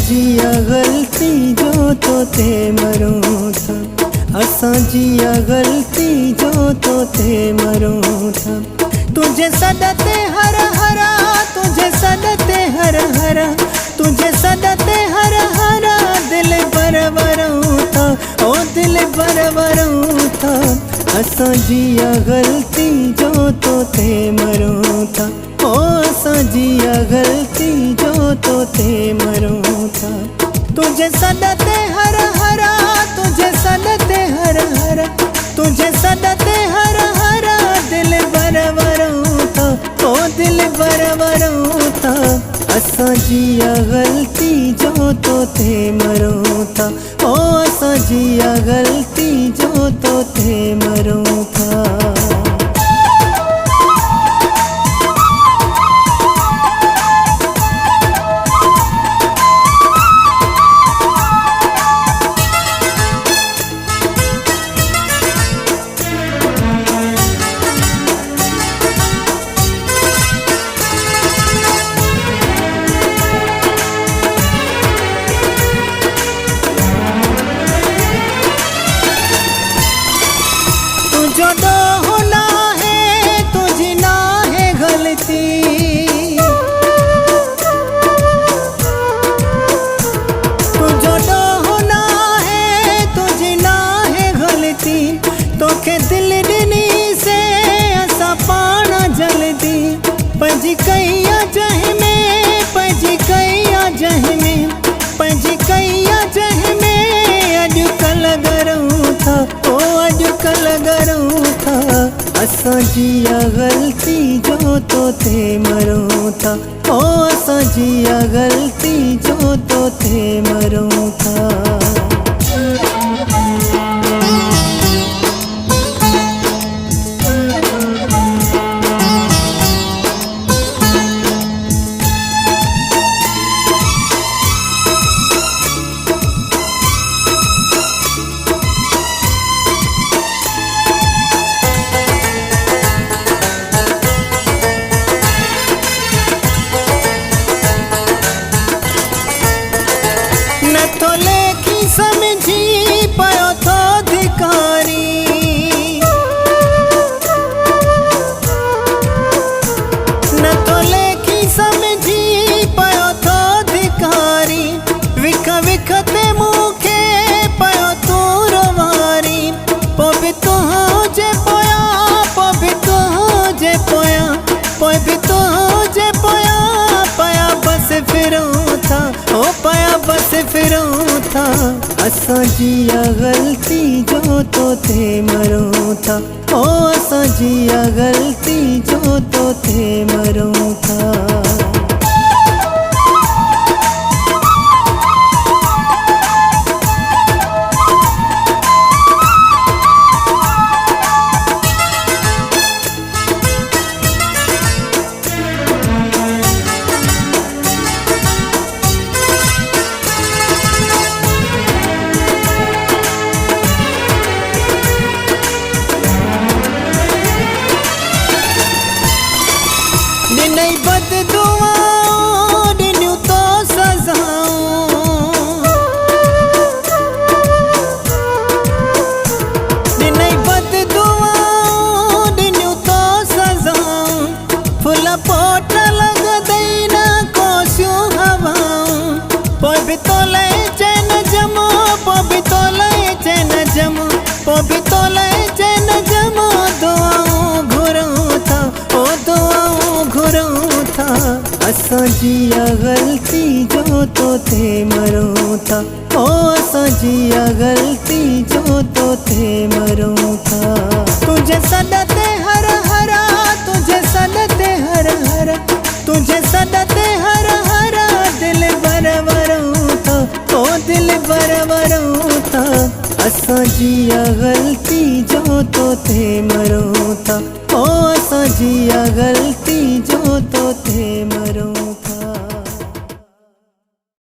जिया गलती जो तो ते मरूं था, असां जिया गलती जो तो ते मरूं था। तुझे सदते हर हरा, तुझे सदते हर हरा, तुझे सदते हर हरा, दिल बरवरूं था, ओ दिल बरवरूं था। असां जिया गलती जो तो ते मरूं था, ओ असां जिया गलती जो तो ते मरूं था। तुझे सदते हर हरा, तुझे सदते हर हरा, तुझे सदते हर हरा, दिल बरवरूं था, ओ दिल बरवरूं था। असां जिया गलती जो तो ते मरूं था, ओ असां जिया गलती जो तो ते मरूं था। जो होना है तुझी ना है गलती, तुझो होना है तुझी ना है गलती। तोखे दिल ॾिनी से असां पाण जल्दी, पंहिंजी कई जह में, पंहिंजी कई जह में, पंहिंजी कई जह में अॼुकल्ह गरूं था, ओ अॼुकल्ह गरूं था। असां जिया गलती जो तो ते मरूं था, ओ असां जिया गलती जो तो ते मरूं था। तो लेखी समझी पयो थो धिकारी, न तो लेखी समझी पयो थो धिकारी। विख विख ते मूंखे पयो तू रवारी, पो बि तुंहिंजे पोयां, पो बि तुंहिंजे पोयां, पो बि तुंहिंजे पोयां पया बस फिरूं था, ओ पया बस फिरूं था। असां जिया गलती जो तो ते मरूं था, ओ असां जिया गलती जो तो ते मरूं था। ॾिनई बद दुआऊं, ॾिनियूं तो सज़ाऊं, ॾिनई बद दुआऊं, ॾिनियूं तो सज़ाऊं। फुल पोट लॻंदई न कोसियूं हवाऊं, पोइ बि तोले चैन जमो, पोइ बि तोले चैन जमो, पोइ बि तोले चैन जमो। दुआऊं घुरूं था, ओ दुआऊं घुरूं था। असां जिया गलती जो तो ते मरूं था, ओ असां जिया गलती जो तो ते मरूं था। तुझे सदते हर हरा, तुझे सदते हर हरा, तुझे सदते हर हरा, दिल बरवरूं था, ओ दिल बरवरूं था। असां जिया गलती जो तो ते मरूं था, ओ असां जिया गलती जो तो ते मरूं।